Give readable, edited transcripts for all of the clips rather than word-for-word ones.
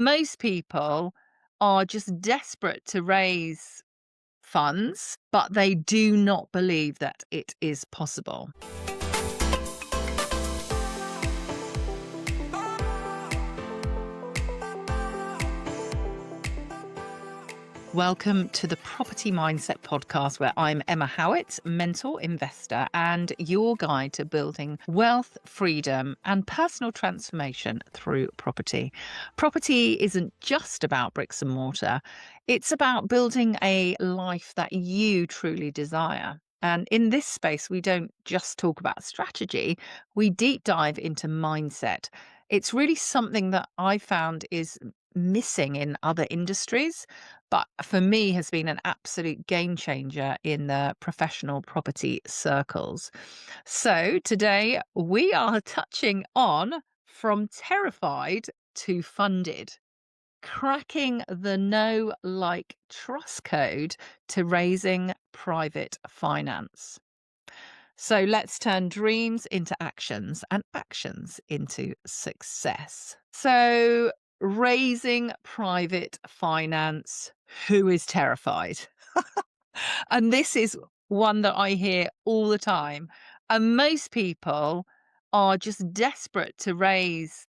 Most people are just desperate to raise funds, but they do not believe that it is possible. Welcome to the Property Mindset Podcast, where I'm Emma Howitt, mentor, investor, and your guide to building wealth, freedom, and personal transformation through property. Property isn't just about bricks and mortar, it's about building a life that you truly desire. And in this space, we don't just talk about strategy, we deep dive into mindset. It's really something that I found is missing in other industries, but for me has been an absolute game changer in the professional property circles. So today we are touching on from terrified to funded, cracking the know, like, trust code to raising private finance. So let's turn dreams into actions and actions into success. So, raising private finance, who is terrified? And this is one that I hear all the time. And most people are just desperate to raise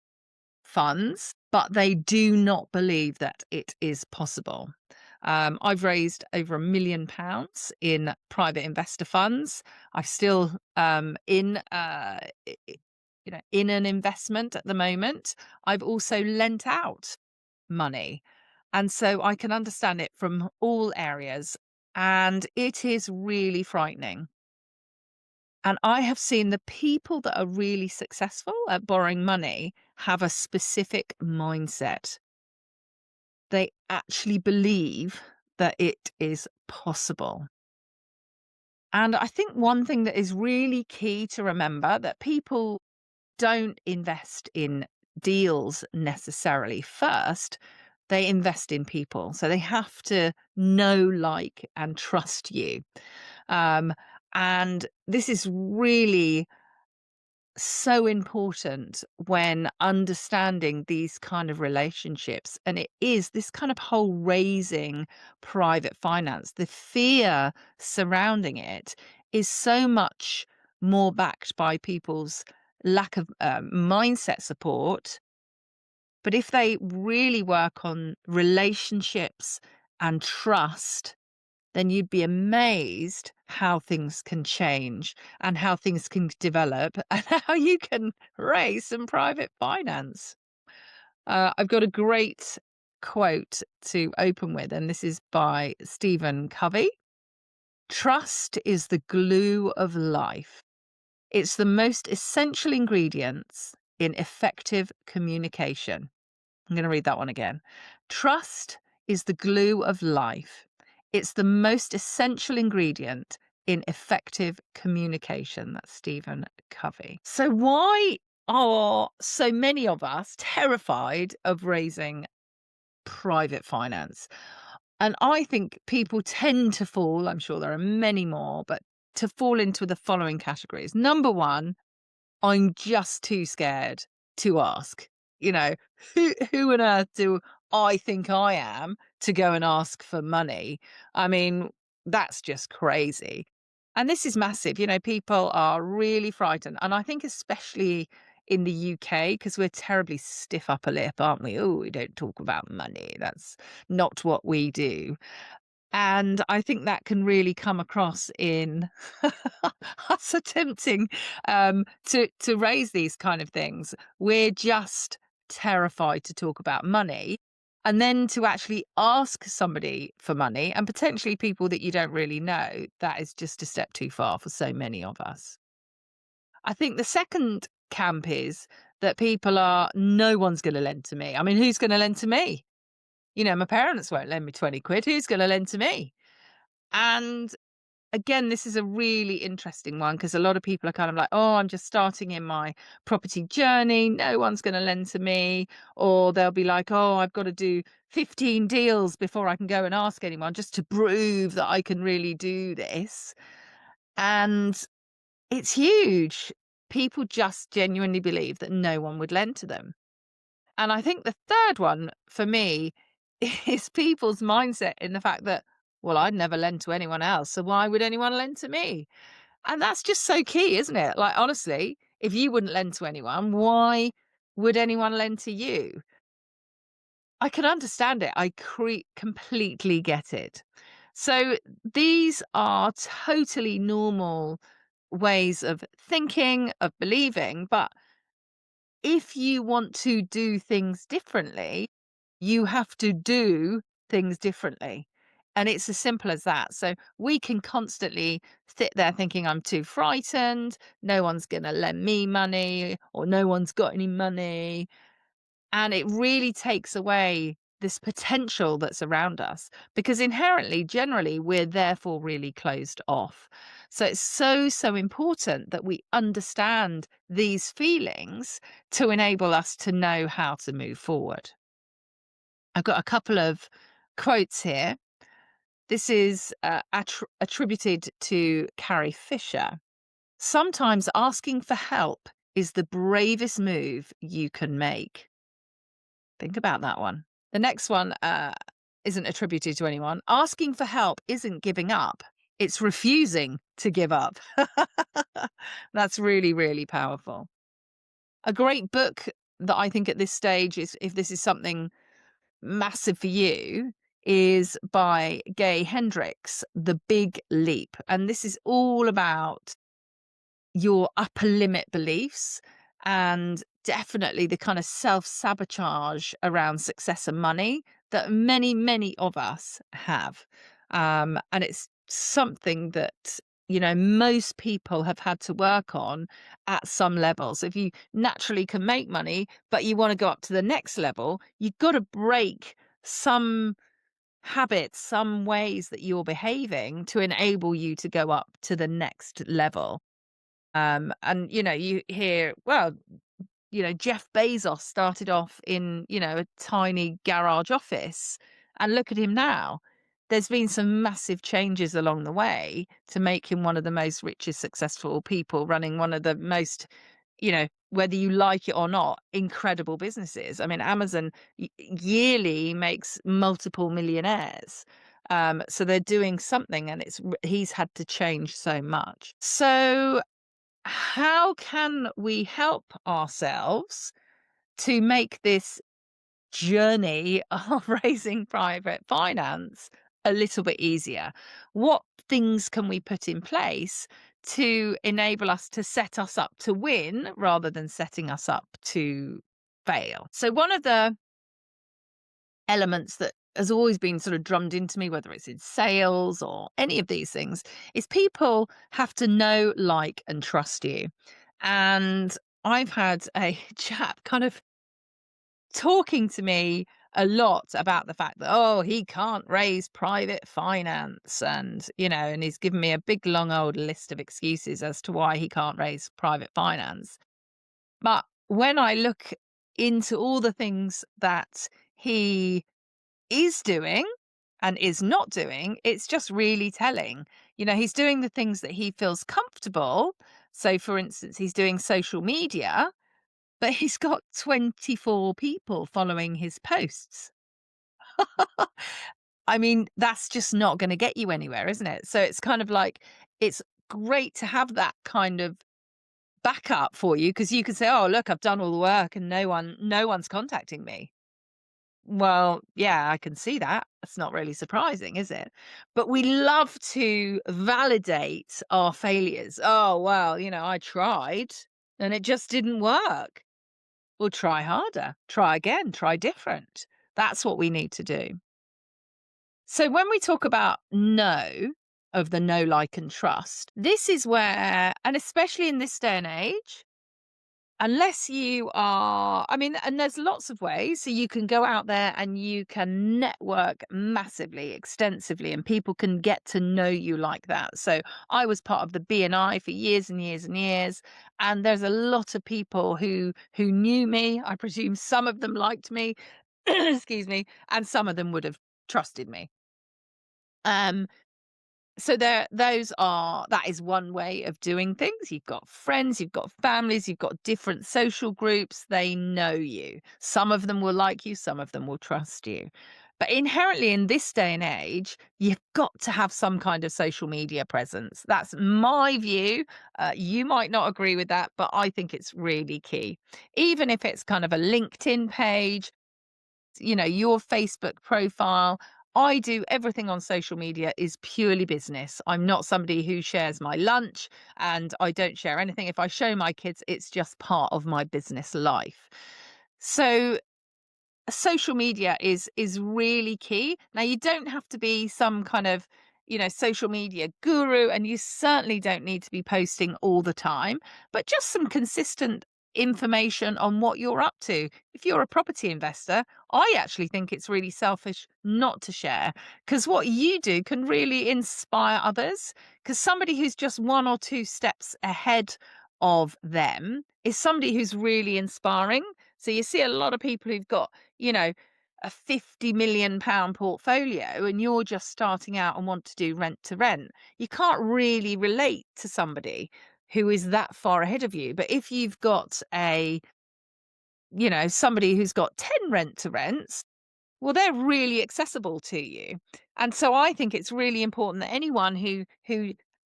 funds, but they do not believe that it is possible. I've raised over £1 million in private investor funds. I'm still in an investment at the moment. I've also lent out money, and so I can understand it from all areas, and it is really frightening. And I have seen the people that are really successful at borrowing money have a specific mindset. They actually believe that it is possible. And I think one thing that is really key to remember, that people don't invest in deals necessarily first. They invest in people. So they have to know, like, and trust you. Um, and this is really so important when understanding these kind of relationships. And it is this kind of whole raising private finance, the fear surrounding it is so much more backed by people's lack of mindset support. But if they really work on relationships and trust, then you'd be amazed how things can change and how things can develop and how you can raise some private finance. I've got a great quote to open with, and this is by Stephen Covey. Trust is the glue of life. It's the most essential ingredients in effective communication. I'm going to read that one again. Trust is the glue of life. It's the most essential ingredient in effective communication. That's Stephen Covey. So, why are so many of us terrified of raising private finance? And I think people tend to fall, I'm sure there are many more, but to fall into the following categories. Number one, I'm just too scared to ask. You know, who on earth do I think I am to go and ask for money? I mean, that's just crazy. And this is massive. People are really frightened. And I think especially in the UK, because we're terribly stiff upper lip, aren't we? Oh, we don't talk about money. That's not what we do. And I think that can really come across in us attempting to raise these kind of things. We're just terrified to talk about money. And then to actually ask somebody for money, and potentially people that you don't really know, that is just a step too far for so many of us. I think the second camp is that people are, no one's going to lend to me. I mean, who's going to lend to me? My parents won't lend me 20 quid. Who's going to lend to me? And again, this is a really interesting one, because a lot of people are kind of like, oh, I'm just starting in my property journey. No one's going to lend to me. Or they'll be like, oh, I've got to do 15 deals before I can go and ask anyone, just to prove that I can really do this. And it's huge. People just genuinely believe that no one would lend to them. And I think the third one for me is people's mindset in the fact that, well, I'd never lend to anyone else, so why would anyone lend to me? And that's just so key, isn't it? Like, honestly, if you wouldn't lend to anyone, why would anyone lend to you? I can understand it. I completely get it. So these are totally normal ways of thinking, of believing. But if you want to do things differently, you have to do things differently. And it's as simple as that. So we can constantly sit there thinking, I'm too frightened. No one's going to lend me money, or no one's got any money, and it really takes away this potential that's around us because inherently, generally, we're therefore really closed off. So it's so important that we understand these feelings to enable us to know how to move forward. I've got a couple of quotes here. This is attributed to Carrie Fisher. Sometimes asking for help is the bravest move you can make. Think about that one. The next one isn't attributed to anyone. Asking for help isn't giving up, it's refusing to give up. That's really, really powerful. A great book that I think at this stage is, if this is something massive for you, is by Gay Hendricks, The Big Leap. And this is all about your upper limit beliefs and definitely the kind of self-sabotage around success and money that many of us have. And it's something that, most people have had to work on at some level. So if you naturally can make money, but you want to go up to the next level, you've got to break some habits, some ways that you're behaving to enable you to go up to the next level. And you hear, well, Jeff Bezos started off in, a tiny garage office, and look at him now. There's been some massive changes along the way to make him one of the most richest, successful people running one of the most, whether you like it or not, incredible businesses. I mean, Amazon yearly makes multiple millionaires. So they're doing something, and he's had to change so much. So how can we help ourselves to make this journey of raising private finance a little bit easier? What things can we put in place to enable us to set us up to win rather than setting us up to fail? So, one of the elements that has always been sort of drummed into me, whether it's in sales or any of these things, is people have to know, like, and trust you. And I've had a chap kind of talking to me a lot about the fact that, oh, he can't raise private finance. And he's given me a big, long, old list of excuses as to why he can't raise private finance. But when I look into all the things that he is doing and is not doing, it's just really telling. He's doing the things that he feels comfortable. So, for instance, he's doing social media, but he's got 24 people following his posts. I mean, that's just not going to get you anywhere, isn't it? So, it's kind of like, it's great to have that kind of backup for you because you can say, oh, look, I've done all the work and no one's contacting me. Well, yeah, I can see that. That's not really surprising, is it? But we love to validate our failures. Oh, well, I tried and it just didn't work. Well, try harder, try again, try different. That's what we need to do. So when we talk about no, of the no, like, and trust, this is where, and especially in this day and age, unless you are, I mean, and there's lots of ways. So you can go out there and you can network massively, extensively, and people can get to know you like that. So I was part of the BNI for years and years and years, and there's a lot of people who knew me. I presume some of them liked me, excuse me, and some of them would have trusted me. Um, So that is one way of doing things. You've got friends, you've got families, you've got different social groups. They know you. Some of them will like you, some of them will trust you. But inherently in this day and age, you've got to have some kind of social media presence. That's my view. You might not agree with that, but I think it's really key. Even if it's kind of a LinkedIn page, your Facebook profile. I do everything on social media is purely business. I'm not somebody who shares my lunch, and I don't share anything. If I show my kids, it's just part of my business life. So social media is really key. Now you don't have to be some kind of, social media guru, and you certainly don't need to be posting all the time, but just some consistent information on what you're up to. If you're a property investor, I actually think it's really selfish not to share, because what you do can really inspire others, because somebody who's just one or two steps ahead of them is somebody who's really inspiring. So you see a lot of people who've got, a 50 million pound portfolio, and you're just starting out and want to do rent to rent. You can't really relate to somebody who is that far ahead of you. But if you've got somebody who's got 10 rent to rents, well, they're really accessible to you. And so I think it's really important that anyone who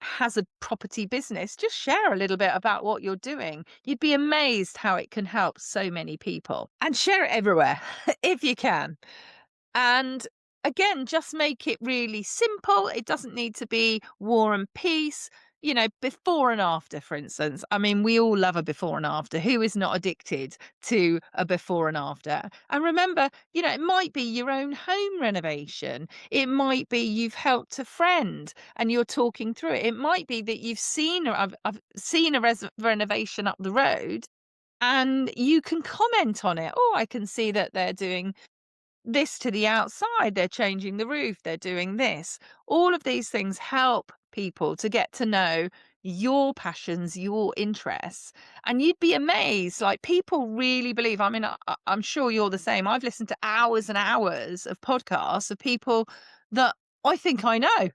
has a property business, just share a little bit about what you're doing. You'd be amazed how it can help so many people. And share it everywhere if you can. And again, just make it really simple. It doesn't need to be war and peace. Before and after, for instance. I mean, we all love a before and after. Who is not addicted to a before and after? And remember, it might be your own home renovation. It might be you've helped a friend and you're talking through it. It might be that I've seen a renovation up the road, and you can comment on it. Oh, I can see that they're doing this to the outside, they're changing the roof, they're doing this. All of these things help people to get to know your passions, your interests. And you'd be amazed. Like, people really believe, I mean, I'm sure you're the same. I've listened to hours and hours of podcasts of people that I think I know.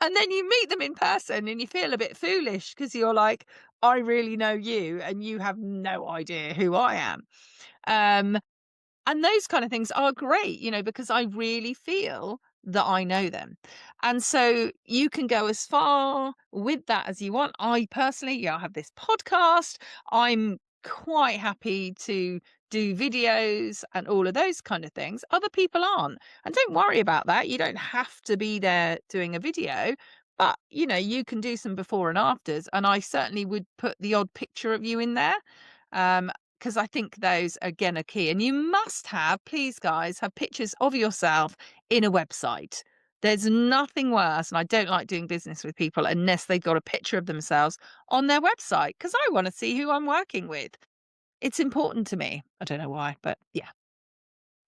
And then you meet them in person and you feel a bit foolish, because you're like, I really know you and you have no idea who I am. Um, and those kind of things are great, because I really feel that I know them. And so you can go as far with that as you want. I personally, I have this podcast. I'm quite happy to do videos and all of those kind of things. Other people aren't. And don't worry about that. You don't have to be there doing a video. But, you can do some before and afters. And I certainly would put the odd picture of you in there. Um, because I think those, again, are key. And you must have, please, guys, have pictures of yourself in a website. There's nothing worse, and I don't like doing business with people unless they've got a picture of themselves on their website, because I want to see who I'm working with. It's important to me. I don't know why, but yeah.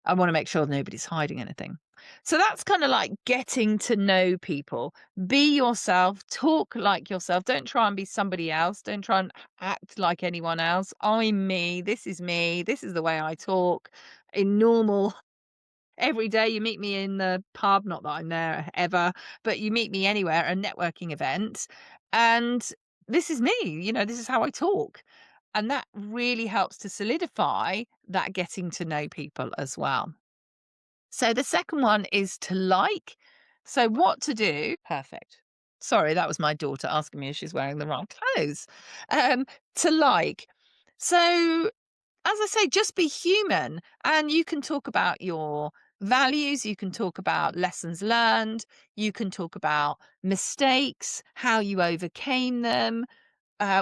I want to make sure nobody's hiding anything. So that's kind of like getting to know people. Be yourself, talk like yourself. Don't try and be somebody else. Don't try and act like anyone else. I'm me. This is me. This is the way I talk. In normal, every day you meet me in the pub, not that I'm there ever, but you meet me anywhere, a networking event. And this is me, this is how I talk. And that really helps to solidify that getting to know people as well. So the second one is to like. So what to do? Perfect. Sorry, that was my daughter asking me if she's wearing the wrong clothes. To like. So, as I say, just be human, and you can talk about your values, you can talk about lessons learned, you can talk about mistakes, how you overcame them,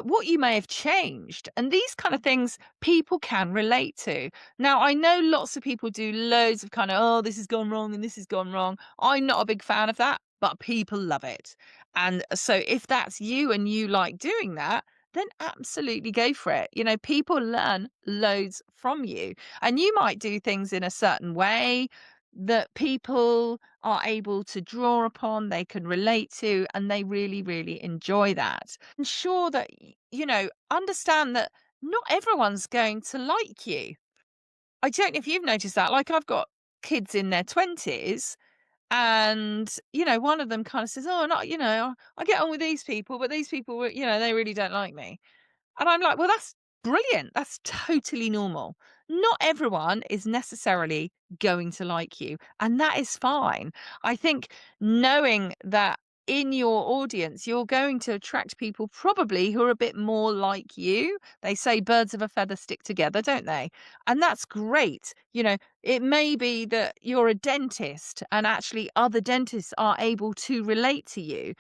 what you may have changed. And these kind of things people can relate to. Now, I know lots of people do loads of kind of, oh, this has gone wrong and this has gone wrong. I'm not a big fan of that, but people love it. And so if that's you and you like doing that, then absolutely go for it. People learn loads from you, and you might do things in a certain way that people are able to draw upon, they can relate to, and they really, really enjoy that. Ensure that, understand that not everyone's going to like you. I don't know if you've noticed that. Like, I've got kids in their 20s, And, one of them kind of says, "Oh, not, I get on with these people, but these people, they really don't like me." And I'm like, "Well, that's brilliant. That's totally normal. Not everyone is necessarily going to like you, and that is fine." I think knowing that in your audience, you're going to attract people probably who are a bit more like you. They say birds of a feather stick together, don't they? And that's great. It may be that you're a dentist and actually other dentists are able to relate to you.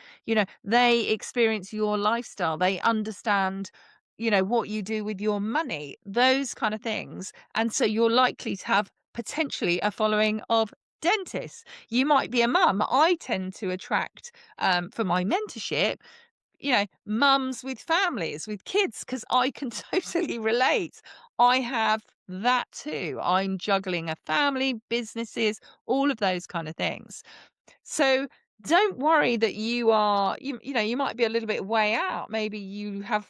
They experience your lifestyle, they understand what you do with your money, those kind of things. And so you're likely to have potentially a following of dentists. You might be a mum. I tend to attract, for my mentorship, mums with families, with kids, because I can totally relate. I have that too. I'm juggling a family, businesses, all of those kind of things. So don't worry that you might be a little bit way out. Maybe you have,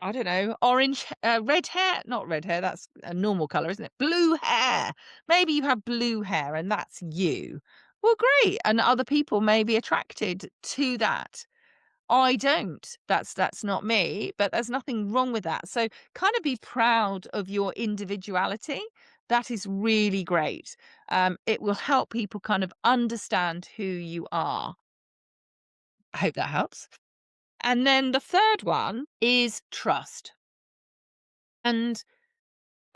I don't know, orange, red hair, not red hair. That's a normal color, isn't it? Blue hair. Maybe you have blue hair and that's you. Well, great. And other people may be attracted to that. I don't. That's not me, but there's nothing wrong with that. So kind of be proud of your individuality. That is really great. It will help people kind of understand who you are. I hope that helps. And then the third one is trust. And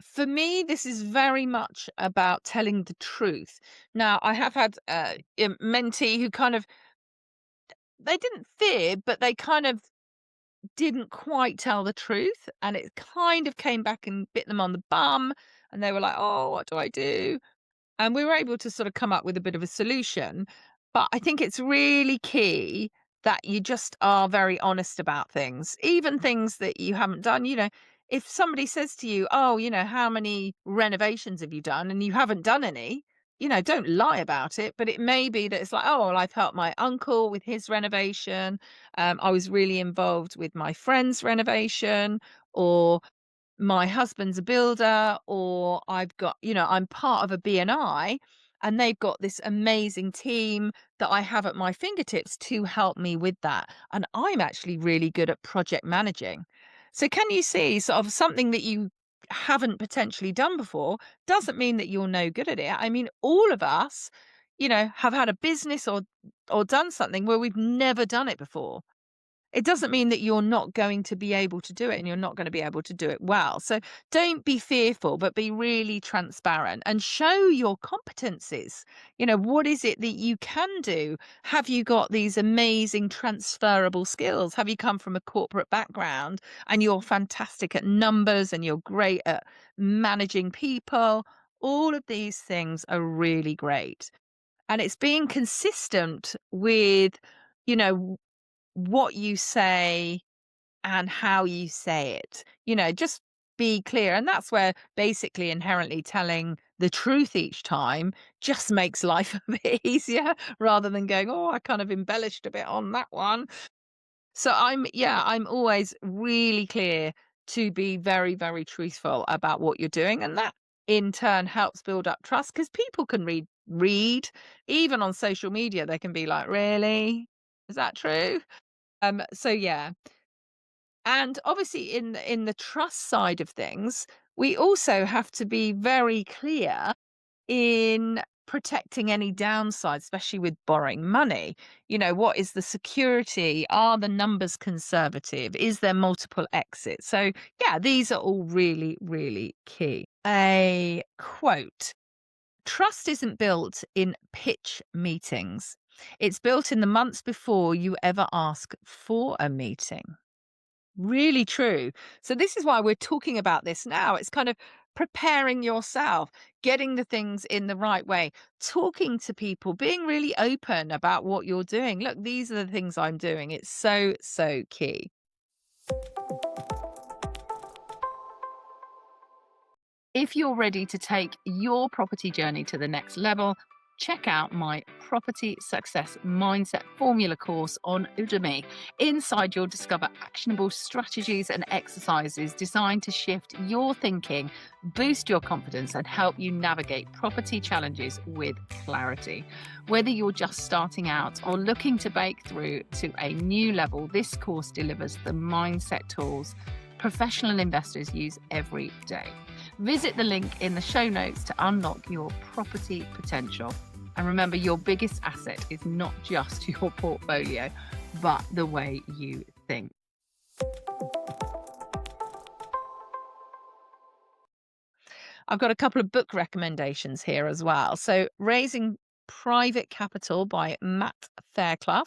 for me, this is very much about telling the truth. Now, I have had a mentee who kind of, they didn't fear, but they kind of didn't quite tell the truth, and it kind of came back and bit them on the bum, and they were like, "Oh, what do I do?" And we were able to sort of come up with a bit of a solution. But I think it's really key that you just are very honest about things, even things that you haven't done. If somebody says to you, "Oh, how many renovations have you done?" and you haven't done any, don't lie about it. But it may be that it's like, "Oh, well, I've helped my uncle with his renovation. I was really involved with my friend's renovation," or my husband's a builder, or I'm part of a BNI, and they've got this amazing team that I have at my fingertips to help me with that. And I'm actually really good at project managing. So can you see sort of something that you haven't potentially done before doesn't mean that you're no good at it. I mean, all of us, have had a business or done something where we've never done it before. It doesn't mean that you're not going to be able to do it and you're not going to be able to do it well. So don't be fearful, but be really transparent and show your competencies. What is it that you can do? Have you got these amazing transferable skills? Have you come from a corporate background and you're fantastic at numbers and you're great at managing people? All of these things are really great. And it's being consistent with, you know, what you say and how you say it. Just be clear. And that's where basically inherently telling the truth each time just makes life a bit easier rather than going, "Oh, I kind of embellished a bit on that one." So I'm always really clear to be very, very truthful about what you're doing. And that in turn helps build up trust because people can read, even on social media, they can be like, "Really? Is that true?" So yeah. And obviously in the trust side of things, we also have to be very clear in protecting any downsides, especially with borrowing money. What is the security? Are the numbers conservative? Is there multiple exits? So yeah, these are all really, really key. A quote: "Trust isn't built in pitch meetings. It's built in the months before you ever ask for a meeting." Really true. So this is why we're talking about this now. It's kind of preparing yourself, getting the things in the right way, talking to people, being really open about what you're doing. Look, these are the things I'm doing. It's so, so key. If you're ready to take your property journey to the next level, check out my Property Success Mindset Formula course on Udemy. Inside, you'll discover actionable strategies and exercises designed to shift your thinking, boost your confidence, and help you navigate property challenges with clarity. Whether you're just starting out or looking to break through to a new level, this course delivers the mindset tools professional investors use every day. Visit the link in the show notes to unlock your property potential. And remember, your biggest asset is not just your portfolio, but the way you think. I've got a couple of book recommendations here as well. So, Raising Private Capital by Matt Fairclough.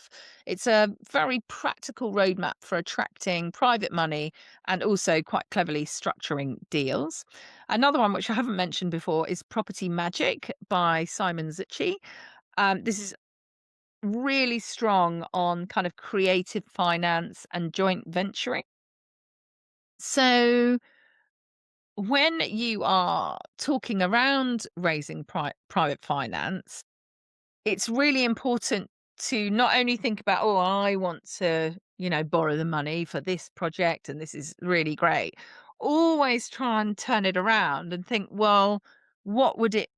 It's a very practical roadmap for attracting private money and also quite cleverly structuring deals. Another one, which I haven't mentioned before, is Property Magic by Simon Zicci. This is really strong on kind of creative finance and joint venturing. So, when you are talking around raising private finance, it's really important to not only think about, oh, I want to, borrow the money for this project and this is really great. Always try and turn it around and think, well, what would it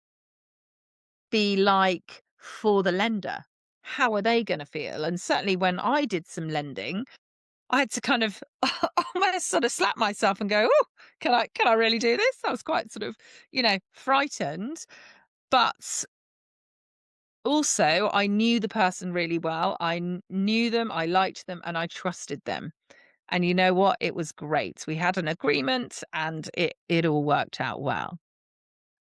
be like for the lender? How are they going to feel? And certainly when I did some lending, I had to kind of almost sort of slap myself and go, "Oh, can I really do this?" I was quite sort of, frightened, but also I knew the person really well. Knew them, I liked them, and I trusted them. And you know what? It was great. We had an agreement, and it all worked out well.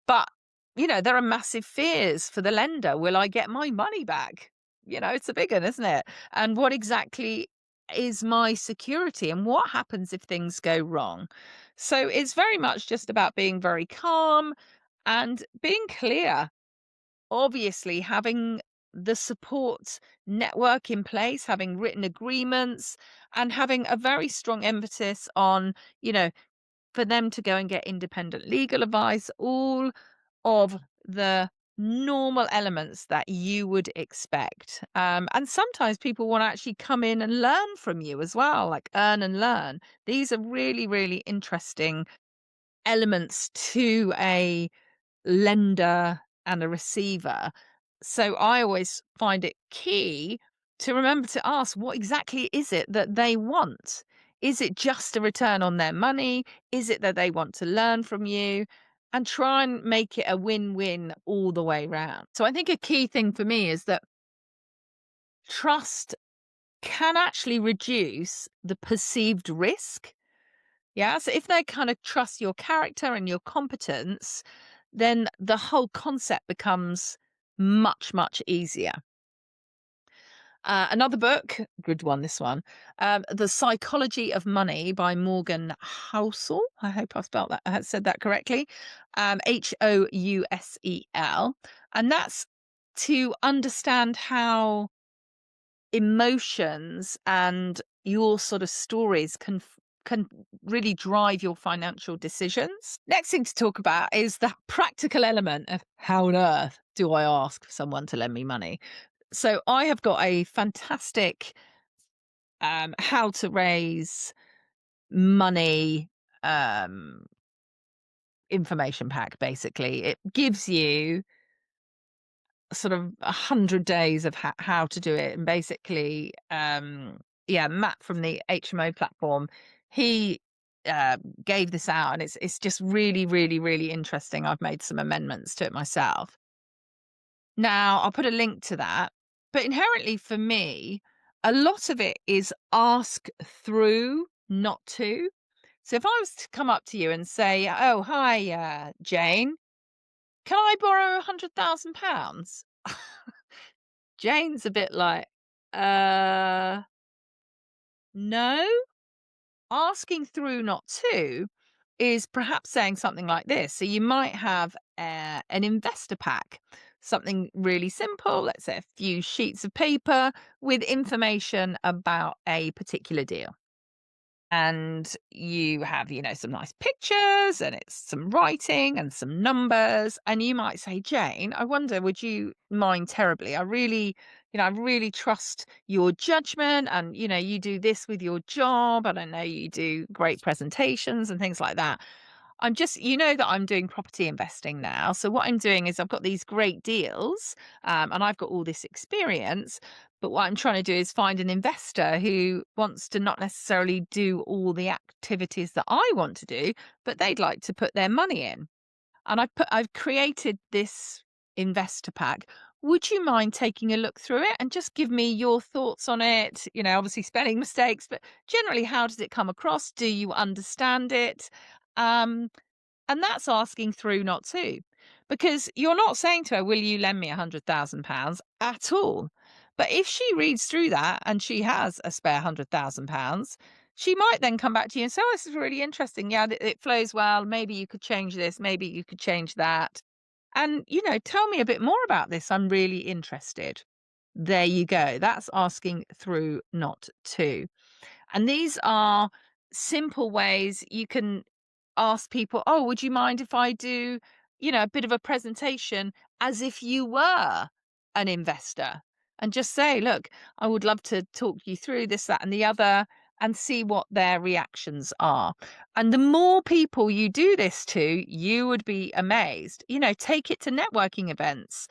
But, there are massive fears for the lender. Will I get my money back? It's a big one, isn't it? And what exactly is my security and what happens if things go wrong? So it's very much just about being very calm and being clear. Obviously, having the support network in place, having written agreements, and having a very strong emphasis on, for them to go and get independent legal advice, all of the normal elements that you would expect. And sometimes people want to actually come in and learn from you as well, like earn and learn. These are really, really interesting elements to a lender and a receiver. So I always find it key to remember to ask, what exactly is it that they want? Is it just a return on their money? Is it that they want to learn from you? And try and make it a win-win all the way round. So I think a key thing for me is that trust can actually reduce the perceived risk. Yeah. So if they kind of trust your character and your competence, then the whole concept becomes much, much easier. Another book, good one, this one, The Psychology of Money by Morgan Housel. I hope I've spelled that, I said that correctly. Housel. And that's to understand how emotions and your sort of stories can really drive your financial decisions. Next thing to talk about is the practical element of how on earth do I ask someone to lend me money? So I have got a fantastic how to raise money um, information pack. Basically, it gives you sort of 100 days of how to do it, and basically, yeah, Matt from the HMO platform, he gave this out, and it's just really, really, really interesting. I've made some amendments to it myself. Now, I'll put a link to that. But inherently for me, a lot of it is ask through, not to. So if I was to come up to you and say, "Oh, hi, Jane, can I borrow £100,000?" Jane's a bit like, no. Asking through, not to, is perhaps saying something like this. So you might have an investor pack, something really simple, let's say a few sheets of paper with information about a particular deal. and you have, some nice pictures and it's some writing and some numbers. And you might say, Jane, I wonder, would you mind terribly? I really trust your judgment. And, you do this with your job. And I know you do great presentations and things like that. That I'm doing property investing now. So what I'm doing is I've got these great deals, and I've got all this experience. But what I'm trying to do is find an investor who wants to not necessarily do all the activities that I want to do, but they'd like to put their money in. And I've created this investor pack. Would you mind taking a look through it and just give me your thoughts on it? Obviously spelling mistakes, but generally, how does it come across? Do you understand it? Um, and that's asking through, not to, because you're not saying to her, will you lend me £100,000 at all? But if she reads through that and she has a spare £100,000, she might then come back to you and say, oh, this is really interesting. Yeah, it flows well. Maybe you could change this. Maybe you could change that. And, tell me a bit more about this. I'm really interested. There you go. That's asking through, not to. And these are simple ways you can ask people, oh, would you mind if I do, a bit of a presentation as if you were an investor? And just say, look, I would love to talk you through this, that, and the other, and see what their reactions are. And the more people you do this to, you would be amazed. Take it to networking events.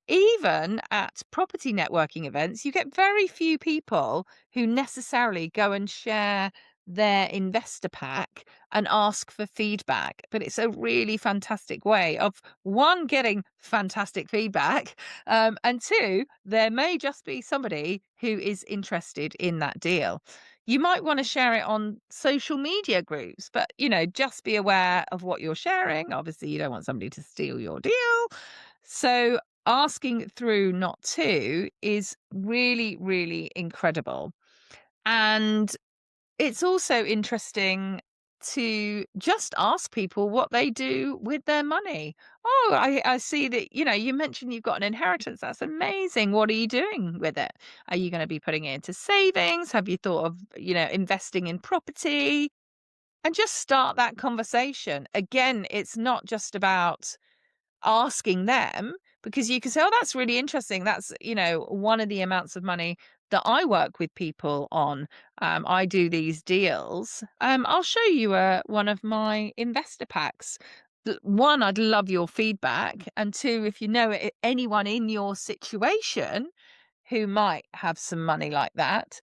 Even at property networking events, you get very few people who necessarily go and share their investor pack and ask for feedback. But it's a really fantastic way of, one, getting fantastic feedback, and two, there may just be somebody who is interested in that deal. You might want to share it on social media groups, but just be aware of what you're sharing. Obviously, you don't want somebody to steal your deal. So asking through, not to, is really, really incredible. And it's also interesting to just ask people what they do with their money. Oh, I see that, you mentioned you've got an inheritance. That's amazing. What are you doing with it? Are you going to be putting it into savings? Have you thought of, investing in property? And just start that conversation. Again, it's not just about asking them, because you can say, oh, that's really interesting. That's, one of the amounts of money that I work with people on. I do these deals. I'll show you one of my investor packs. One, I'd love your feedback. And two, if you know anyone in your situation who might have some money like that,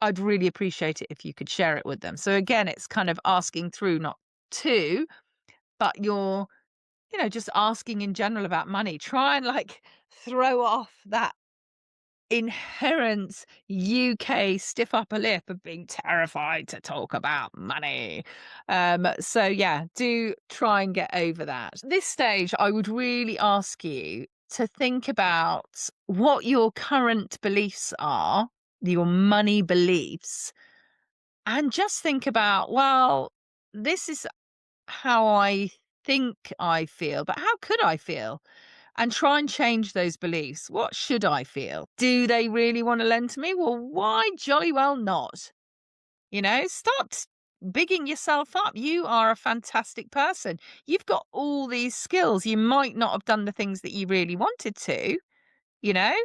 I'd really appreciate it if you could share it with them. So again, it's kind of asking through, not to, but you're just asking in general about money. Try and throw off that inherent UK stiff upper lip of being terrified to talk about money. So yeah, do try and get over that. This stage, I would really ask you to think about what your current beliefs are, your money beliefs, and just think about, well, this is how I think I feel, but how could I feel? And try and change those beliefs. What should I feel? Do they really want to lend to me? Well, why jolly well not? Start bigging yourself up. You are a fantastic person. You've got all these skills. You might not have done the things that you really wanted to, you know?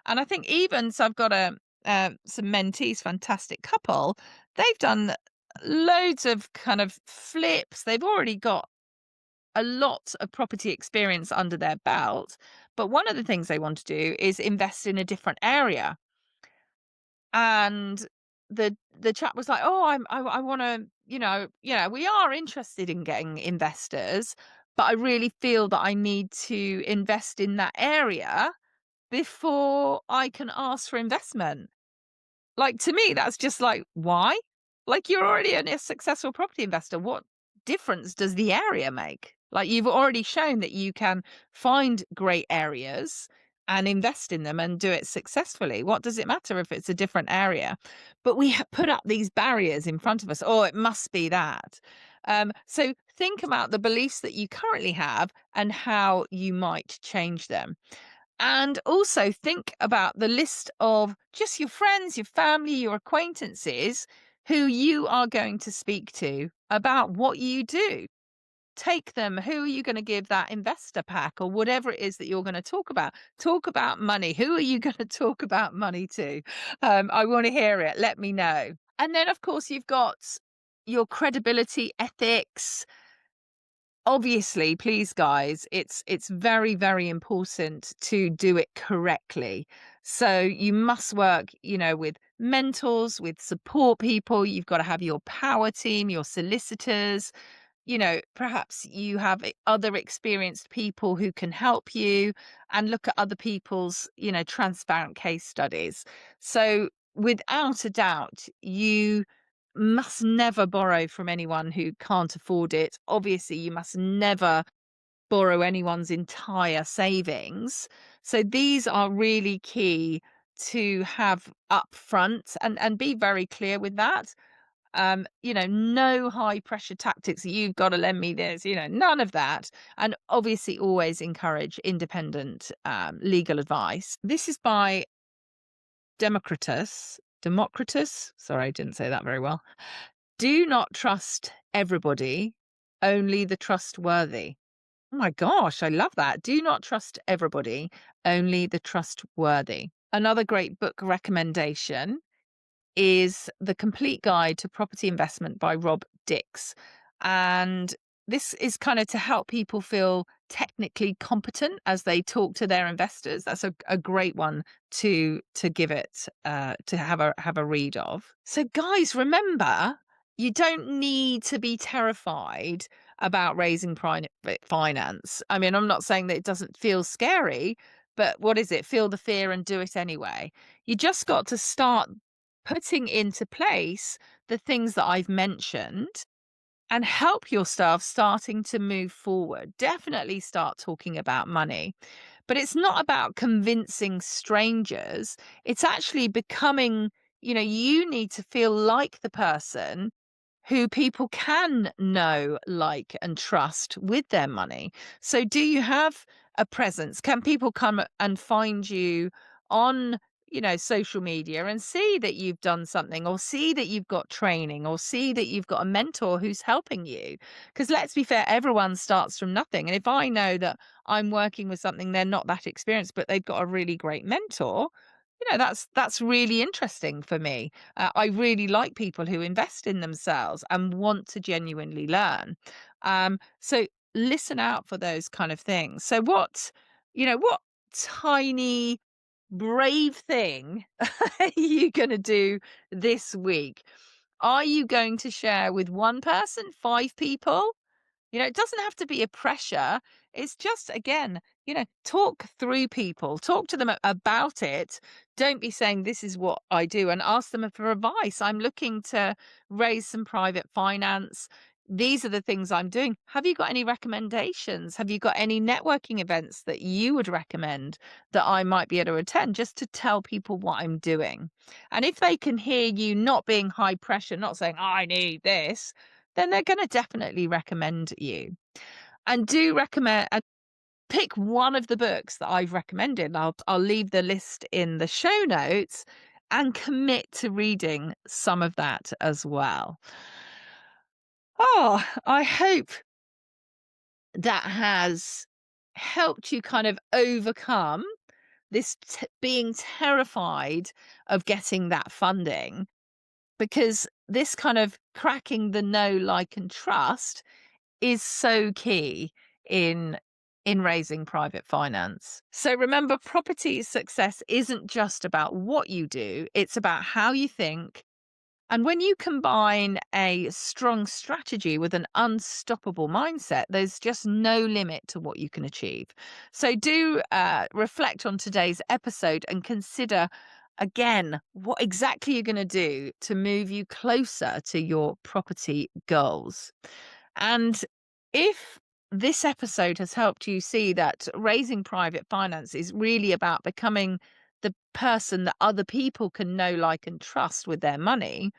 And I think even, so I've got some mentees, fantastic couple. They've done loads of kind of flips. They've already got a lot of property experience under their belt, but one of the things they want to do is invest in a different area. And the chap was like, "Oh, I want to, we are interested in getting investors, but I really feel that I need to invest in that area before I can ask for investment." Like, to me, that's just like, why? Like, you're already a successful property investor. What difference does the area make? Like, you've already shown that you can find great areas and invest in them and do it successfully. What does it matter if it's a different area? But we put up these barriers in front of us. Oh, it must be that. So think about the beliefs that you currently have and how you might change them. And also think about the list of just your friends, your family, your acquaintances who you are going to speak to about what you do. Take them. Who are you going to give that investor pack or whatever it is that you're going to talk about? Talk about money. Who are you going to talk about money to? I want to hear it. Let me know. And then, of course, you've got your credibility, ethics. Obviously, please, guys, it's very, very important to do it correctly. So you must work, with mentors, with support people. You've got to have your power team, your solicitors. Perhaps you have other experienced people who can help you and look at other people's, transparent case studies. So without a doubt, you must never borrow from anyone who can't afford it. Obviously, you must never borrow anyone's entire savings. So these are really key to have up front and be very clear with that. No high pressure tactics. You've got to lend me this, none of that. And obviously always encourage independent legal advice. This is by Democritus. Sorry, I didn't say that very well. Do not trust everybody, only the trustworthy. Oh my gosh, I love that. Do not trust everybody, only the trustworthy. Another great book recommendation is The Complete Guide to Property Investment by Rob Dix. And this is kind of to help people feel technically competent as they talk to their investors. That's a great one to give it to have a read of. So guys, remember, you don't need to be terrified about raising private finance. I mean, I'm not saying that it doesn't feel scary, but what is it? Feel the fear and do it anyway. You just got to start putting into place the things that I've mentioned and help yourself starting to move forward. Definitely start talking about money. But it's not about convincing strangers. It's actually becoming, you need to feel like the person who people can know, like, and trust with their money. So, do you have a presence? Can people come and find you on, social media and see that you've done something, or see that you've got training, or see that you've got a mentor who's helping you? Because let's be fair, everyone starts from nothing. And if I know that I'm working with something, they're not that experienced, but they've got a really great mentor, that's really interesting for me. I really like people who invest in themselves and want to genuinely learn. So listen out for those kind of things. So what tiny brave thing are you going to do this week? Are you going to share with one person, five people? It doesn't have to be a pressure. It's just, again, talk through people, talk to them about it. Don't be saying this is what I do, and ask them for advice. I'm looking to raise some private finance. These are the things I'm doing. Have you got any recommendations? Have you got any networking events that you would recommend that I might be able to attend, just to tell people what I'm doing? And if they can hear you not being high pressure, not saying, I need this, then they're going to definitely recommend you. And do recommend pick one of the books that I've recommended. I'll leave the list in the show notes, and commit to reading some of that as well. Oh, I hope that has helped you kind of overcome this being terrified of getting that funding, because this kind of cracking the know, like, and trust is so key in raising private finance. So remember, property success isn't just about what you do, it's about how you think. And when you combine a strong strategy with an unstoppable mindset, there's just no limit to what you can achieve. So do reflect on today's episode and consider again what exactly you're going to do to move you closer to your property goals. And if this episode has helped you see that raising private finance is really about becoming the person that other people can know, like, and trust with their money,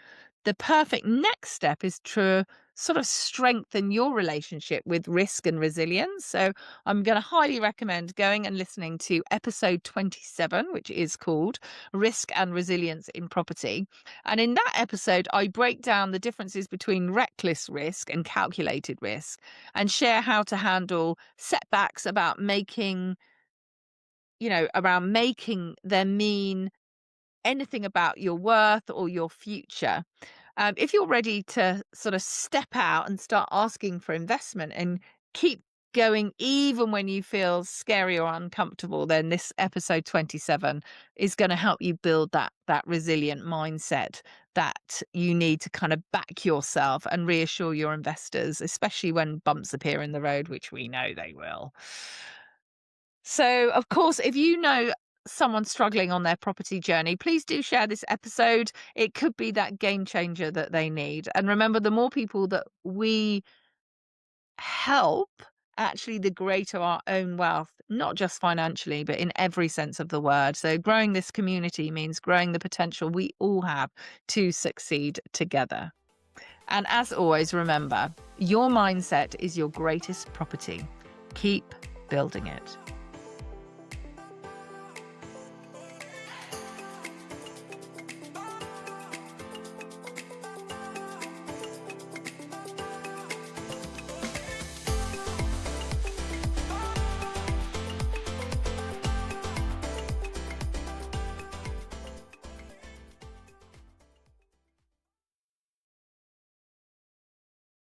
the perfect next step is to sort of strengthen your relationship with risk and resilience. So I'm going to highly recommend going and listening to episode 27, which is called Risk and Resilience in Property. And in that episode, I break down the differences between reckless risk and calculated risk and share how to handle setbacks about making, around making them mean anything about your worth or your future. If you're ready to sort of step out and start asking for investment and keep going even when you feel scary or uncomfortable, then this episode 27 is going to help you build that resilient mindset that you need to kind of back yourself and reassure your investors, especially when bumps appear in the road, which we know they will. So, of course, if you know someone struggling on their property journey, please do share this episode. It could be that game changer that they need. And remember, the more people that we help, actually, the greater our own wealth, not just financially, but in every sense of the word. So, growing this community means growing the potential we all have to succeed together. And as always, remember, your mindset is your greatest property. Keep building it.